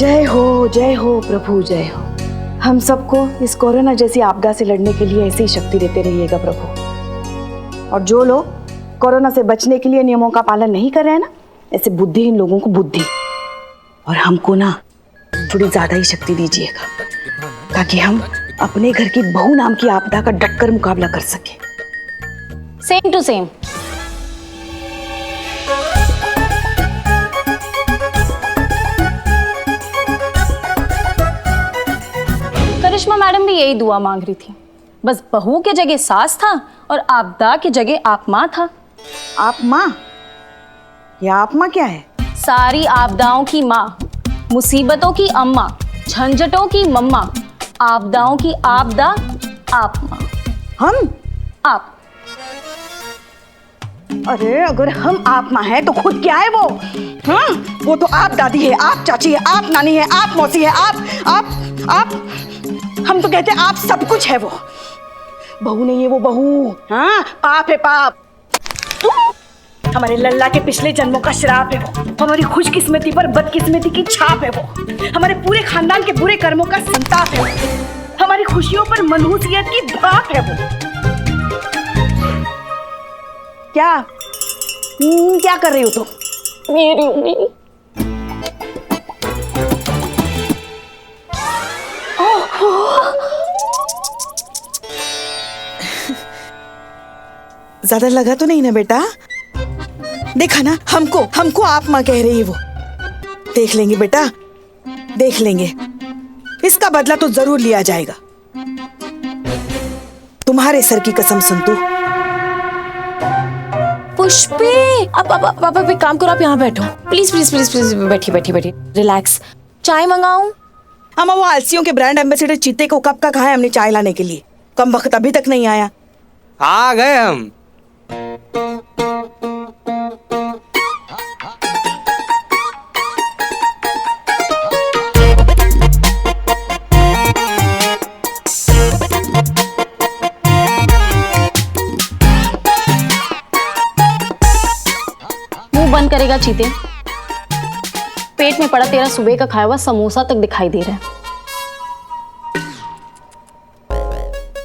जय हो प्रभु, जय हो। हम सबको इस कोरोना जैसी आपदा से लड़ने के लिए ऐसी शक्ति देते रहिएगा प्रभु। और जो लोग कोरोना से बचने के लिए नियमों का पालन नहीं कर रहे हैं ना, ऐसे बुद्धिहीन लोगों को बुद्धि और हमको ना थोड़ी ज्यादा ही शक्ति दीजिएगा, ताकि हम अपने घर की बहू नाम की आपदा का डटकर मुकाबला कर सके। Same to same. Karishma madam भी यही दुआ मांग रही थी, बस बहू के जगह सास था और आपदा के जगह आप माँ था। आप माँ? या आप माँ क्या है? सारी आपदाओं की माँ, मुसीबतों की अम्मा, झंझटों की मम्मा, आपदाओं की आपदा आप माँ। हम? आप। अरे अगर हम आप माँ हैं तो खुद क्या है वो? हाँ, वो तो आप दादी है, आप चाची है, आप नानी है, आप मौसी है, आप हम तो कहते हैं आप सब कुछ है वो। बहू नहीं है वो बहू, हाँ पाप है पाप। हमारे लल्ला के पिछले जन्मों का श्राप है वो, हमारी खुशकिस्मती पर बदकिस्मती की छाप है वो, हमारे पूरे खानदान के बुरे कर्मों का संताप है वो, हमारी खुशियों पर मनहूसियत की भाप है वो। क्या कर रही हो तुम? मेरी उम्मीद। ज्यादा लगा तो नहीं ना बेटा? देखा ना, हमको आप माँ कह रही है वो। देख लेंगे बेटा, देख लेंगे, इसका बदला तो जरूर लिया जाएगा। तुम्हारे सर की कसम संतू। पुष्पे, अब एक काम करो, आप यहाँ बैठो प्लीज प्लीज प्लीज प्लीज। बैठिए रिलैक्स। चाय मंगाऊं? अम्मा वो आलसियों के ब्रांड एम्बेसडर चीते को कब का कहा है हमने चाय लाने के लिए? कम वक्त अभी तक नहीं आया। आ गए हम। मुंह बंद करेगा चीते, पेट में पड़ा तेरा सुबह का खाया हुआ समोसा तक दिखाई दे रहा है।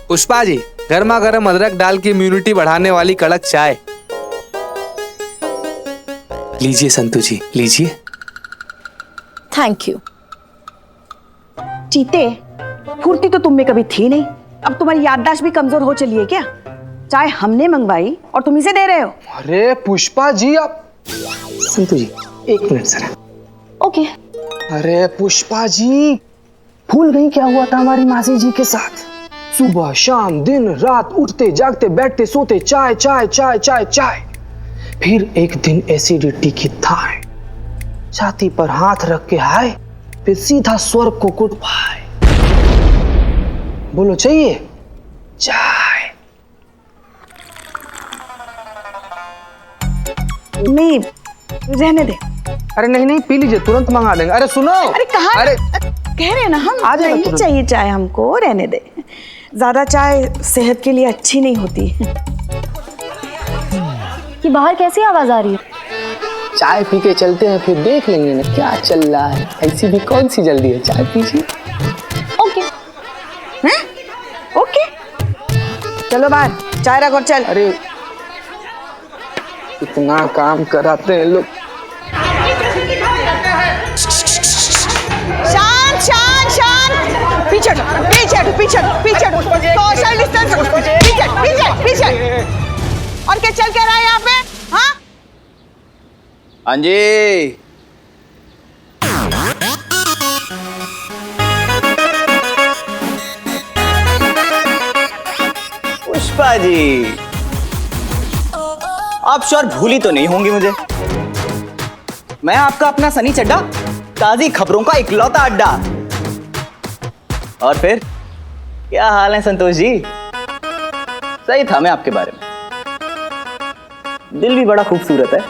पुष्पा जी, गर्मा गर्म अदरक डाल के इम्यूनिटी बढ़ाने वाली कड़क चाय लीजिए संतू जी, लीजिए। Thank you. चीते, फुर्ती तो तुम में कभी थी नहीं, अब तुम्हारी याददाश्त भी कमजोर हो चली है क्या? चाय हमने मंगवाई और तुम इसे दे रहे हो? अरे पुष्पा जी, आप संतू जी एक मिनट जरा। ओके। अरे पुष्पा जी, भूल गई क्या हुआ था हमारी मासी जी के साथ? सुबह शाम दिन रात उठते जागते बैठते सोते चाय चाय चाय चाय चाय। फिर एक दिन एसिडिटी की थाह, छाती पर हाथ रख के हाय, फिर सीधा स्वर्ग को कुट पाए। बोलो चाहिए चाय? नहीं, रहने दे। अरे नहीं नहीं, पी लीजिए, तुरंत मंगा देंगे। अरे सुनो, अरे कहाँ? अरे कह रहे हैं ना हम, आ जाएगा नहीं तुरंत। चाहिए चाय हमको, रहने दे। ज्यादा चाय सेहत के लिए अच्छी नहीं होती। कि बाहर कैसी आवाज आ रही है? चाय पी के चलते हैं, फिर देख लेंगे ना क्या चल रहा है। ऐसी भी कौन सी जल्दी है, चाय पीजिए। ओके। हैं? ओके, चलो बाहर, चाय रख और चल। अरे इतना काम कराते हैं लोग। शांत शांत शांत, पीछे सोशल डिस्टेंस, पीछे। और क्या चल क्या रहा है यहाँ पे? हाँ हाँ जी। पुष्पा जी, आप श्योर भूली तो नहीं होंगी मुझे? मैं आपका अपना सनी चड्डा, ताजी खबरों का इकलौता अड्डा। और फिर क्या हाल है संतोष जी? सही था मैं आपके बारे में, दिल भी बड़ा खूबसूरत है।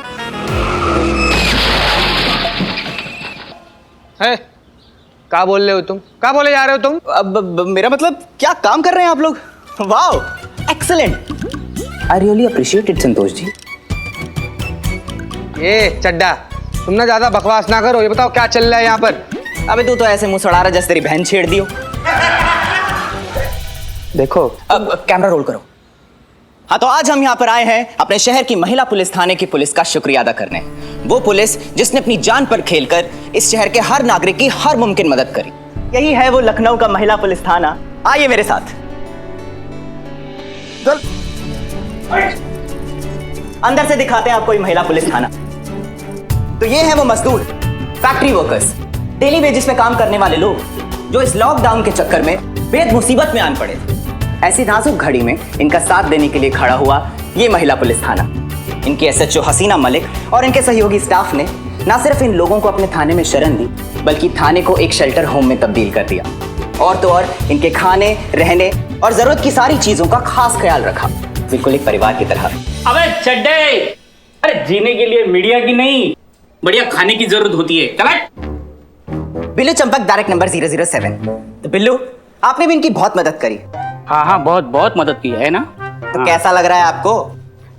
क्या बोल रहे हो तुम? क्या बोले जा रहे हो तुम? अब मेरा मतलब, क्या काम कर रहे हैं आप लोग? Wow, excellent, I really appreciate it Santosh ji. ये चड्डा, तुम ना ज्यादा बकवास ना करो, ये बताओ क्या चल रहा है यहाँ पर? अबे तू तो ऐसे मुंह सड़ा रहा जैसे तेरी बहन छेड़ दियो। देखो अब कैमरा रोल करो। हाँ, तो आज हम यहाँ पर आए हैं अपने शहर की महिला पुलिस थाने की पुलिस का शुक्रिया अदा करने। वो पुलिस जिसने अपनी जान पर खेलकर इस शहर के हर नागरिक की हर मुमकिन मदद करी। यही है वो लखनऊ का महिला पुलिस थाना। आइए मेरे साथ। चल। अंदर से दिखाते हैं आपको ये महिला पुलिस थाना। तो ये है वो मजदूर, फैक्ट्री वर्कर्स, डेली वेजेस पे काम करने वाले लोग जो इस लॉकडाउन के चक्कर में बेहद मुसीबत में आन पड़े थे। ऐसी नाजुक घड़ी में इनका साथ देने के लिए खड़ा हुआ ये महिला पुलिस थाना। इनकी एसएचओ हसीना मलिक और इनके सहयोगी स्टाफ ने न सिर्फ इन लोगों को अपने थाने में शरण दी, बल्कि थाने को एक शेल्टर होम में तब्दील कर दिया। और तो और इनके खाने, रहने और जरूरत की सारी चीजों का खास ख्याल रखा, बिल्कुल एक परिवार की तरह। अबे चड्डे, अरे जीने के लिए मीडिया की नहीं, बढ़िया खाने की जरूरत होती है। चल। Billu Champak, direct number 007। तो बिल्लू, आपने भी इनकी बहुत मदद करी। हाँ हाँ, बहुत बहुत मदद की है ना। तो कैसा लग रहा है आपको?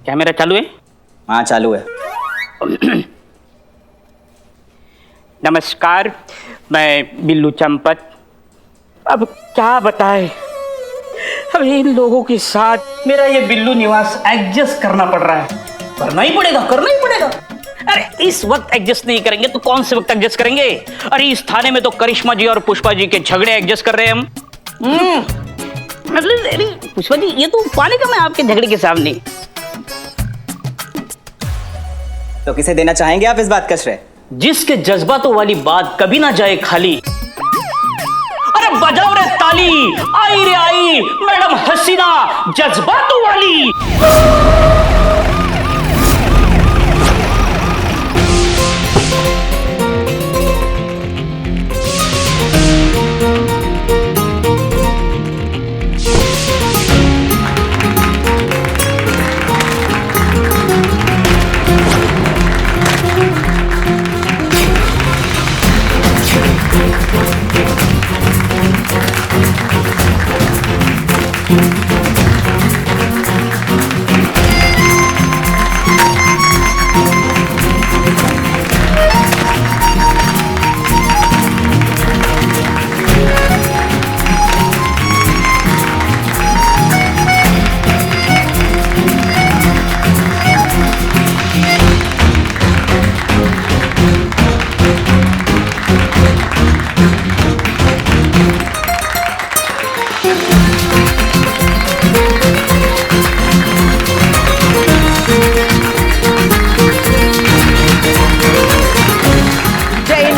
कैमरा चालू है? हाँ चालू है। नमस्कार, मैं बिल्लू चंपक। अब क्या बताए, अब इन लोगों के साथ मेरा ये बिल्लू निवास एडजस्ट करना पड़ रहा है। करना ही पड़ेगा, करना ही पड़ेगा। अरे इस वक्त एडजस्ट नहीं करेंगे तो कौन से वक्त एडजस्ट करेंगे? अरे इस थाने में तो करिश्मा जी और पुष्पा जी के झगड़े एडजस्ट कर रहे हैं हम। मतलब अरे पुष्पा जी, ये तो पानी कम है आपके झगड़े के सामने। तो किसे देना चाहेंगे आप इस बात का श्रेय? जिसके जज्बातों वाली बात कभी ना जाए खाली। अरे बजाओ रे ताली, आई रे आई मैडम हसीना जज्बातों वाली।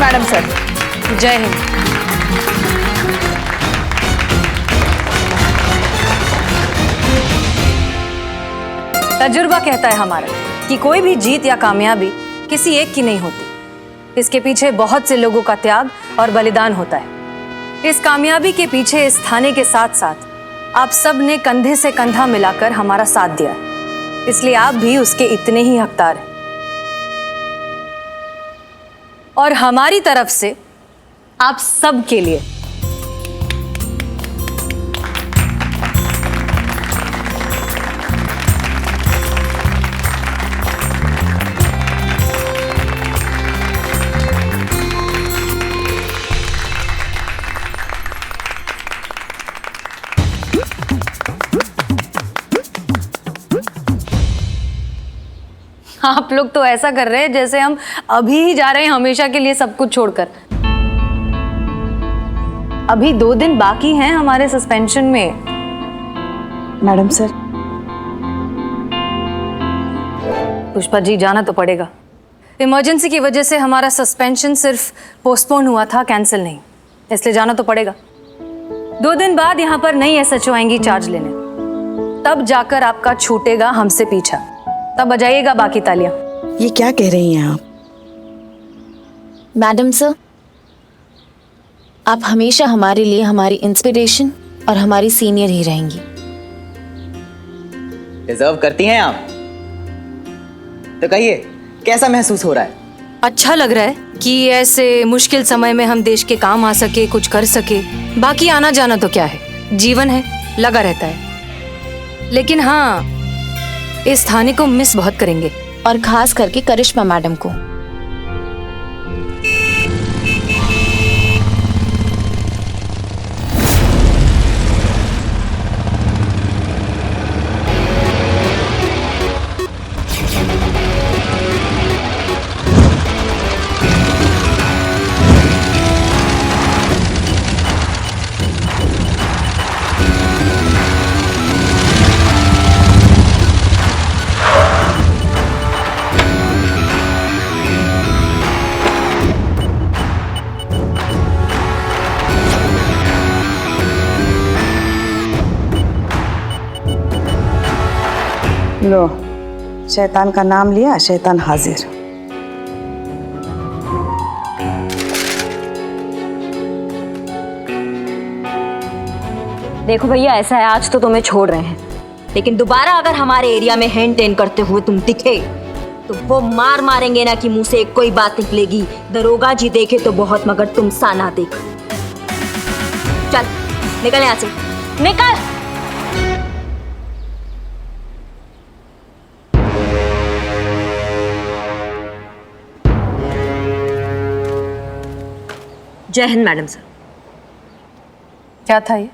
Madam sir. जय हिंद। तजुर्बा कहता है हमारा कि कोई भी जीत या कामयाबी किसी एक की नहीं होती। इसके पीछे बहुत से लोगों का त्याग और बलिदान होता है। इस कामयाबी के पीछे इस थाने के साथ साथ आप सब ने कंधे से कंधा मिलाकर हमारा साथ दिया है, इसलिए आप भी उसके इतने ही हकदार हैं। और हमारी तरफ से आप सब के लिए आप लोग तो ऐसा कर रहे हैं जैसे हम अभी ही जा रहे हैं हमेशा के लिए सब कुछ छोड़कर। अभी 2 दिन बाकी हैं हमारे सस्पेंशन में। मैडम सर, पुष्पा जी, जाना तो पड़ेगा। इमरजेंसी की वजह से हमारा सस्पेंशन सिर्फ पोस्टपोन हुआ था, कैंसिल नहीं, इसलिए जाना तो पड़ेगा। 2 दिन बाद यहाँ पर नई एसएचओ आएंगी चार्ज लेने, तब जाकर आपका छूटेगा हमसे पीछा, तब बजाइएगा बाकी तालियां। ये क्या कह रही हैं आप? मैडम सर, आप हमेशा हमारे लिए हमारी इंस्पिरेशन और हमारी सीनियर ही रहेंगी। डिजर्व करती हैं आप। तो कहिए, कैसा महसूस हो रहा है? अच्छा लग रहा है कि ऐसे मुश्किल समय में हम देश के काम आ सके, कुछ कर सके। बाकी आना जाना तो क्या है, जीवन है, लगा रहता है। लेकिन हाँ, इस थाने को मिस बहुत करेंगे, और खास करके करिश्मा मैडम को। लो, शैतान का नाम लिया, शैतान हाजिर। देखो भैया, ऐसा है, आज तो तुम्हें छोड़ रहे हैं, लेकिन दोबारा अगर हमारे एरिया में हैंड टेन करते हुए तुम दिखे तो वो मार मारेंगे ना कि मुंह से कोई बात निकलेगी। दरोगा जी देखे तो बहुत, मगर तुम सा ना देख। चल निकल यहाँ से, निकल। जय हिंद मैडम सर। क्या था ये?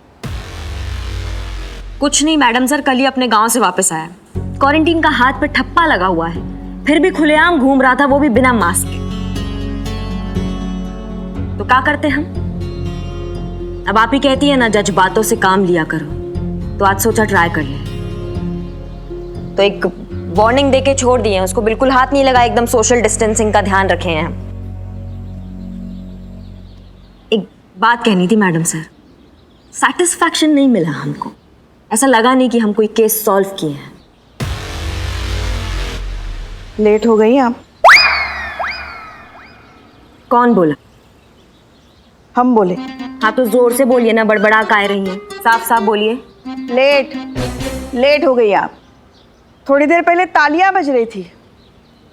कुछ नहीं मैडम सर, कल ही अपने गांव से वापस आया। क्वारंटीन का हाथ पे ठप्पा लगा हुआ है, फिर भी खुलेआम घूम रहा था, वो भी बिना मास्क के। तो क्या करते हम? अब आप ही कहती है ना, जज्बातों से काम लिया करो, तो आज सोचा ट्राई कर ले। तो एक वार्निंग देके छोड़ दिए, उसको बिल्कुल हाथ नहीं लगा, एकदम सोशल डिस्टेंसिंग का ध्यान रखे हैं। एक बात कहनी थी मैडम सर, सेटिस्फैक्शन नहीं मिला हमको, ऐसा लगा नहीं कि हम कोई केस सॉल्व किए हैं। लेट हो गई आप। कौन बोला? हम बोले। हाँ तो जोर से बोलिए ना, बड़बड़ा काहे रही हैं, साफ साफ बोलिए। लेट हो गई आप। थोड़ी देर पहले तालियां बज रही थी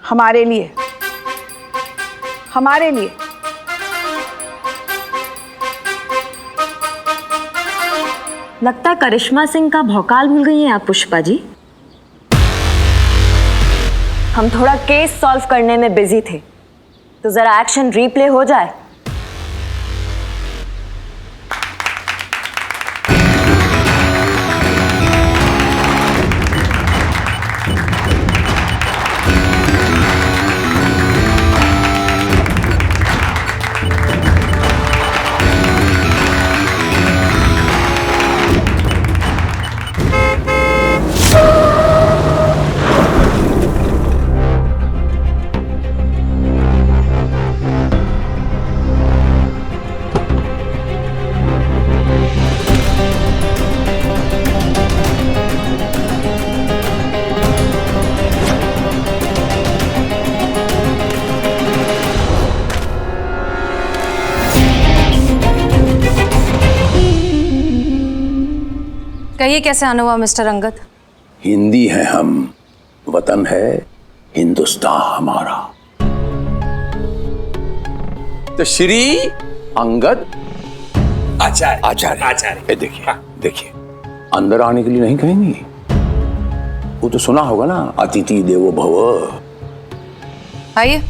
हमारे लिए। लगता है करिश्मा सिंह का भौकाल भूल गई हैं आप पुष्पा जी। हम थोड़ा केस सॉल्व करने में बिजी थे, तो जरा एक्शन रिप्ले हो जाए। कहिए कैसे आना हुआ मिस्टर अंगद? हिंदी है हम, वतन है हिंदुस्तान हमारा। तो श्री अंगद आचार्य देखिए अंदर आने के लिए नहीं कहेंगी? वो तो सुना होगा ना, अतिथि देवो भव। आइए।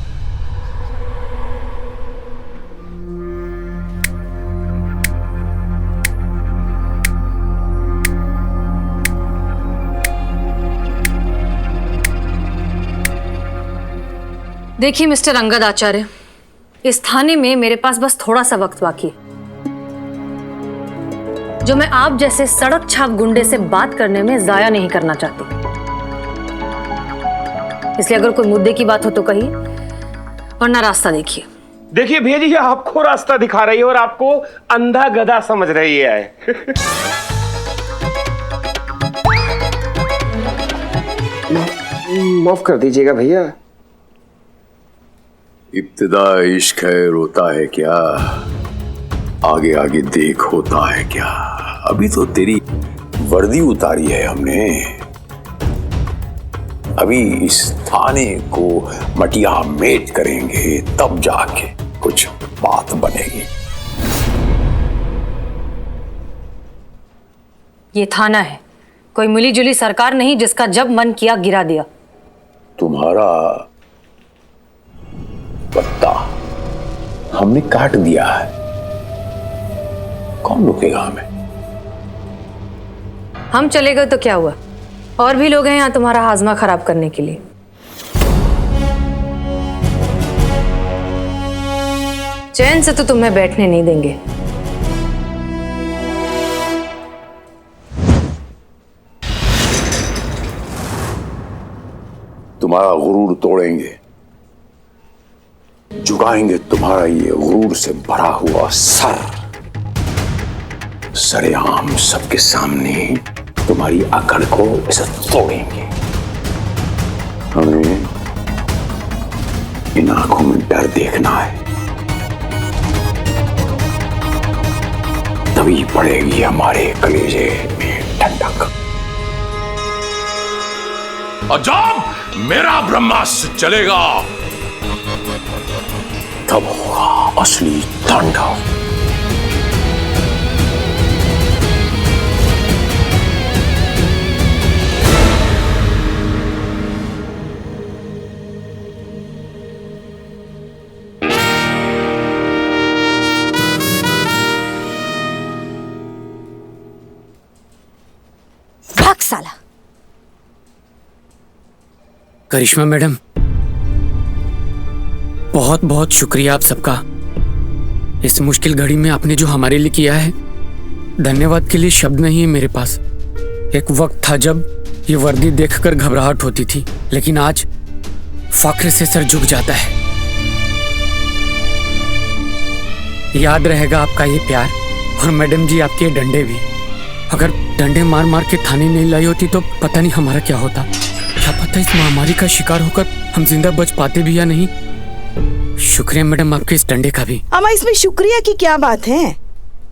देखिए मिस्टर अंगद आचार्य, इस थाने में मेरे पास बस थोड़ा सा वक्त बाकी है, जो मैं आप जैसे सड़क छाप गुंडे से बात करने में जाया नहीं करना चाहती। इसलिए अगर कोई मुद्दे की बात हो तो कहिए, वरना रास्ता देखिए। देखिए भैया जी, आपको रास्ता दिखा रही है और आपको अंधा गधा समझ रही है। माफ कर दीजिएगा भैया। इब्तिदा इश्क है, रोता है क्या, आगे आगे देख होता है क्या। अभी तो तेरी वर्दी उतारी है हमने, अभी इस थाने को मटिया मेट करेंगे, तब जाके कुछ बात बनेगी। ये थाना है, कोई मिली जुली सरकार नहीं जिसका जब मन किया गिरा दिया। तुम्हारा पत्ता हमने काट दिया है, कौन रुकेगा हमें? हम चले गए तो क्या हुआ, और भी लोग हैं यहाँ तुम्हारा हाजमा खराब करने के लिए। चैन से तो तुम्हें बैठने नहीं देंगे। तुम्हारा गुरूर तोड़ेंगे, झुकाएंगे तुम्हारा ये गुरूर से भरा हुआ सर, सरेआम सबके सामने तुम्हारी अकड़ को इसे तोड़ेंगे। हमें इन आंखों में डर देखना है, तभी पड़ेगी हमारे कलेजे में ठंडक। और जब मेरा ब्रह्मास्त्र चलेगा तब होगा असली तांडव। भाग साला। करिश्मा मैडम, बहुत बहुत शुक्रिया आप सबका। इस मुश्किल घड़ी में आपने जो हमारे लिए किया है, धन्यवाद के लिए शब्द नहीं है मेरे पास। एक वक्त था जब ये वर्दी देखकर घबराहट होती थी, लेकिन आज फख्र से सर झुक जाता है। याद रहेगा आपका ये प्यार, और मैडम जी आपके डंडे भी। अगर डंडे मार मार के थाने नहीं लाई होती तो पता नहीं हमारा क्या होता। क्या पता इस महामारी का शिकार होकर हम जिंदा बच पाते भी या नहीं। शुक्रिया मैडम आपके इस डंडे का भी। अम्मा, इसमें शुक्रिया की क्या बात है?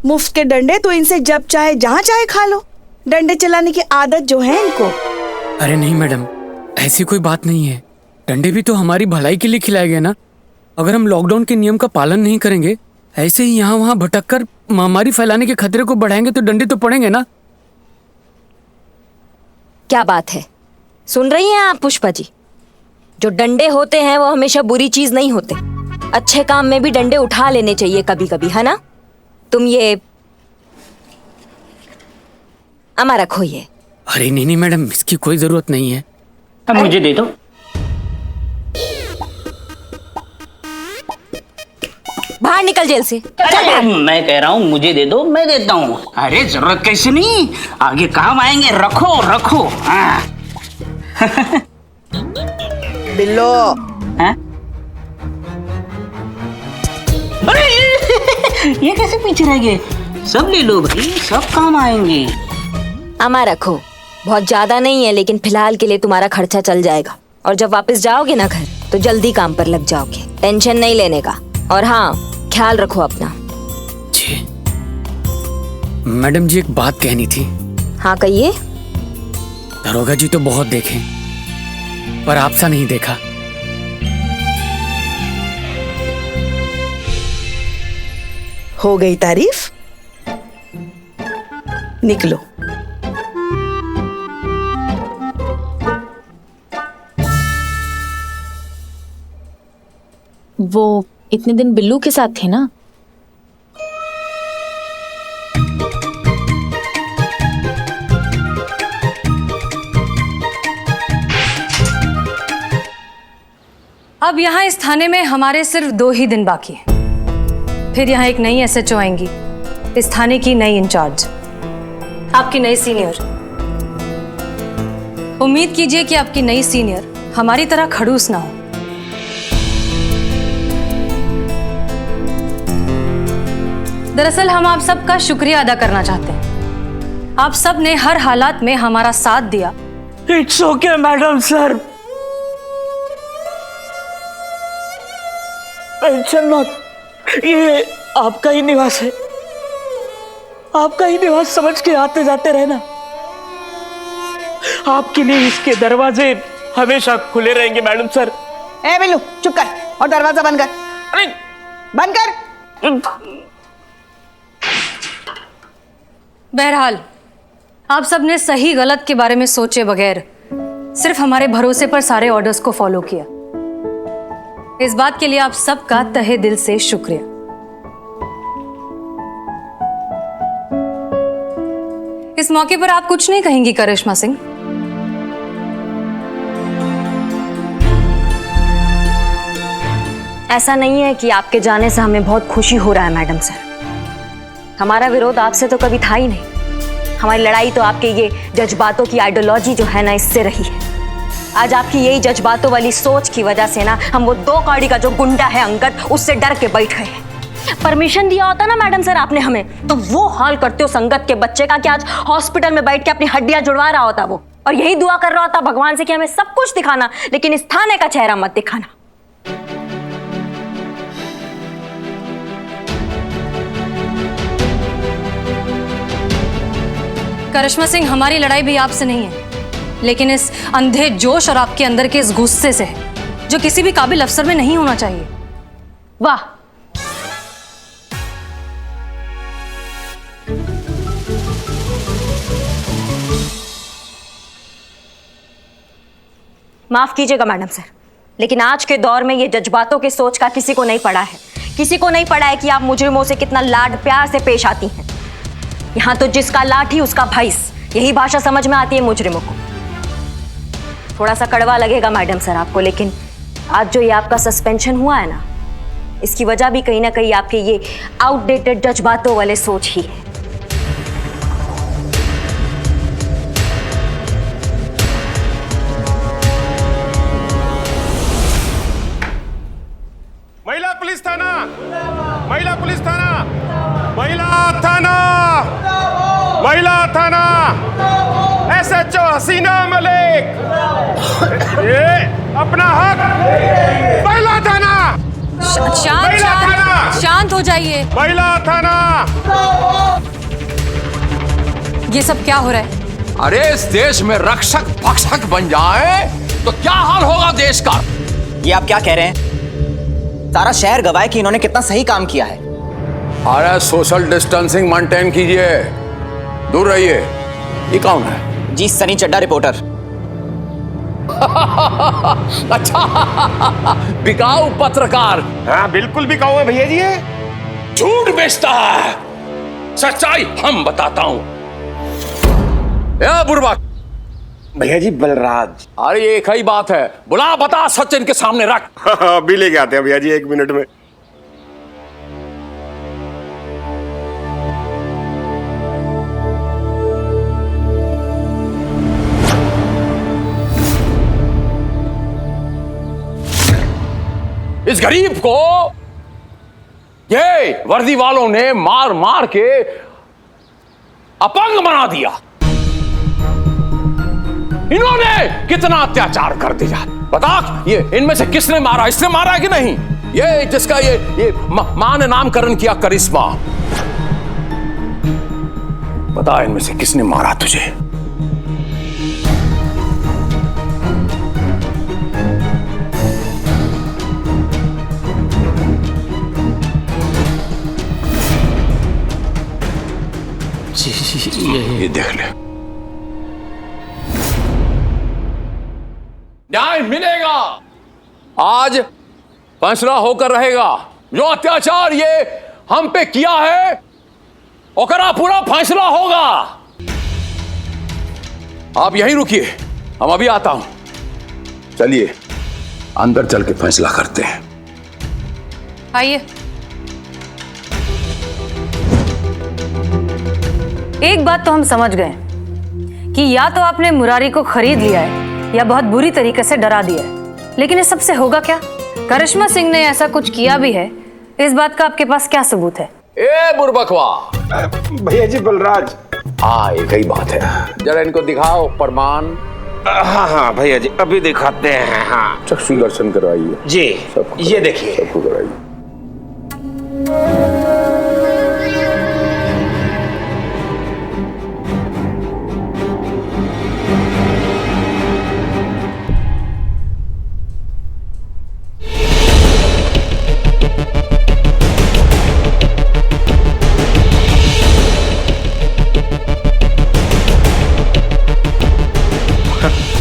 मुफ्त के डंडे तो इनसे जब चाहे जहाँ चाहे खा लो। डंडे चलाने की आदत जो है इनको। अरे नहीं मैडम, ऐसी कोई बात नहीं है। डंडे भी तो हमारी भलाई के लिए खिलाए गए ना। अगर हम लॉकडाउन के नियम का पालन नहीं करेंगे, ऐसे ही यहाँ वहाँ भटक कर महामारी फैलाने के खतरे को बढ़ाएंगे तो डंडे तो पड़ेंगे ना। क्या बात है, सुन रही हैं आप पुष्पा जी? जो डंडे होते हैं वो हमेशा बुरी चीज नहीं होते। अच्छे काम में भी डंडे उठा लेने चाहिए कभी कभी, है ना? तुम ये अमा रखो ये। अरे नहीं नहीं मैडम, इसकी कोई जरूरत नहीं है। अब मुझे दे दो। बाहर निकल जेल से। अरे मैं कह रहा हूँ मुझे दे दो, मैं देता हूँ। अरे जरूरत कैसे नहीं, आगे काम आएंगे। रखो रखो। बिल्लो। हाँ? अरे ये कैसे पीछे रह गए? सब ले लो भाई, सब काम आएंगे। अमा रखो, बहुत ज्यादा नहीं है, लेकिन फिलहाल के लिए तुम्हारा खर्चा चल जाएगा। और जब वापस जाओगे ना घर तो जल्दी काम पर लग जाओगे। टेंशन नहीं लेने का। और हाँ, ख्याल रखो अपना। जी मैडम जी, एक बात कहनी थी। हाँ कहिए। दरोगा जी तो बहुत देखे, पर आपसा नहीं देखा। हो गई तारीफ? निकलो। वो इतने दिन बिल्लू के साथ थे ना? अब यहाँ इस थाने में हमारे सिर्फ 2 ही दिन बाकी हैं। फिर यहाँ एक नई SHO आएंगी, इस थाने की नई इंचार्ज, आपकी नई सीनियर। उम्मीद कीजिए कि आपकी नई सीनियर हमारी तरह खड़ूस ना हो। दरअसल हम आप सबका शुक्रिया अदा करना चाहते हैं। आप सब ने हर हालात में हमारा साथ दिया। It's okay madam sir, tension मत। ये आपका ही निवास है, आपका ही निवास समझ के आते जाते रहना। आपके लिए इसके दरवाजे हमेशा खुले रहेंगे मैडम सर। ए बिल्लू, चुप कर और दरवाजा बंद कर। अरे बंद कर। बहरहाल आप सब ने सही गलत के बारे में सोचे बगैर सिर्फ हमारे भरोसे पर सारे ऑर्डर्स को फॉलो किया। इस बात के लिए आप सबका तहे दिल से शुक्रिया। इस मौके पर आप कुछ नहीं कहेंगी करिश्मा सिंह? ऐसा नहीं है कि आपके जाने से हमें बहुत खुशी हो रहा है मैडम सर। हमारा विरोध आपसे तो कभी था ही नहीं। हमारी लड़ाई तो आपके ये जज्बातों की आइडियोलॉजी जो है ना, इससे रही है। आज आपकी यही जज्बातों वाली सोच की वजह से ना हम वो 2 कौड़ी का जो गुंडा है अंगद, उससे डर के बैठ गए हैं। परमिशन दिया होता ना मैडम सर आपने हमें, तो वो हाल करते हो संगत के बच्चे का कि आज हॉस्पिटल में बैठ के अपनी हड्डियां जुड़वा रहा होता वो। और यही दुआ कर रहा था भगवान से कि हमें सब कुछ दिखाना, लेकिन इस थाने का चेहरा मत दिखाना। करिश्मा सिंह, हमारी लड़ाई भी आपसे नहीं है, लेकिन इस अंधे जोश और आपके अंदर के इस गुस्से से है, जो किसी भी काबिल अफसर में नहीं होना चाहिए। वाह, माफ कीजिएगा मैडम सर, लेकिन आज के दौर में ये जज्बातों की सोच का किसी को नहीं पड़ा है। किसी को नहीं पड़ा है कि आप मुजरिमों से कितना लाड प्यार से पेश आती हैं। यहाँ तो जिसका लाठी उसका भैंस, यही भाषा समझ में आती है मुजरिमों को। थोड़ा सा कड़वा लगेगा मैडम सर आपको, लेकिन आज जो ये आपका सस्पेंशन हुआ है ना, इसकी वजह भी कहीं ना कहीं आपके ये आउटडेटेड जज्बातों वाले सोच ही है। महिला पुलिस थाना, महिला पुलिस थाना, महिला थाना, महिला थाना, SHO हसीना मलिक, ये अपना हक। महिला थाना, शांत हो जाइए। महिला थाना। ये सब क्या हो रहा है? अरे इस देश में रक्षक भक्षक बन जाए तो क्या हाल होगा देश का। ये आप क्या कह रहे हैं? सारा शहर गवाह है कि इन्होंने कितना सही काम किया है। अरे सोशल डिस्टेंसिंग मेंटेन कीजिए, दूर रहिए। ये कौन है? जी सनी चड्डा रिपोर्टर। अच्छा, बिकाऊ पत्रकार। हाँ बिल्कुल बिकाऊ है भैया जी। ये झूठ बेचता है, सच्चाई हम बताता हूं। बुरबक भैया जी बलराज। अरे एक ही बात है, बुला बता सच इनके सामने रख। अभी लेके आते हैं भैया जी, 1 मिनट में। इस गरीब को ये वर्दी वालों ने मार मार के अपंग बना दिया। इन्होंने कितना अत्याचार कर दिया। बता, ये इनमें से किसने मारा? इसने मारा है कि नहीं? ये जिसका ये मां ने नामकरण किया करिश्मा, बता इनमें से किसने मारा तुझे? ये देख ले, न्याय मिलेगा। आज फैसला होकर रहेगा। जो अत्याचार ये हम पे किया है ओकरा पूरा फैसला होगा। आप यहीं रुकिए, हम अभी आता हूं। चलिए अंदर चल के फैसला करते हैं। आइए। एक बात तो हम समझ गए कि या तो आपने मुरारी को खरीद लिया है या बहुत बुरी तरीके से डरा दिया है, लेकिन इस सबसे होगा क्या? करिश्मा सिंह ने ऐसा कुछ किया भी है, इस बात का आपके पास क्या सबूत है? ए बुरबकवा। भैया जी बलराज। हाँ एक ही बात है, जरा इनको दिखाओ प्रमाण। हाँ हाँ भैया जी अभी दिखाते हैं। हाँ चक्षु दर्शन करवाइए जी, ये देखिए। सबको कराइए।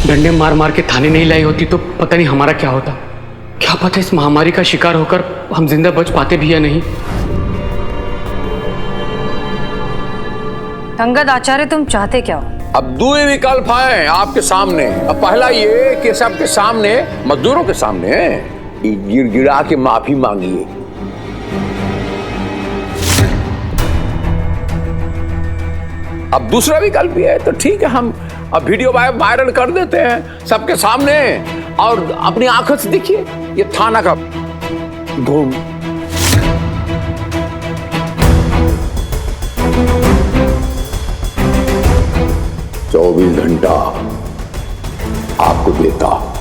डंडे मार मार के थाने नहीं लाई होती तो पता नहीं हमारा क्या होता। क्या पता इस महामारी का शिकार होकर हम जिंदा बच पाते भी या नहीं। अंगद आचार्य, तुम चाहते क्या हो? अब दो ही विकल्प हैं आपके सामने। अब पहला ये कि सबके सामने, मजदूरों के सामने गिड़गिड़ा के माफी मांगिए। अब दूसरा विकल्प ये है तो ठीक है, हम अब वीडियो वायरल कर देते हैं सबके सामने और अपनी आंखों से देखिए ये थाना का धूम। चौबीस घंटा आपको देता हूं।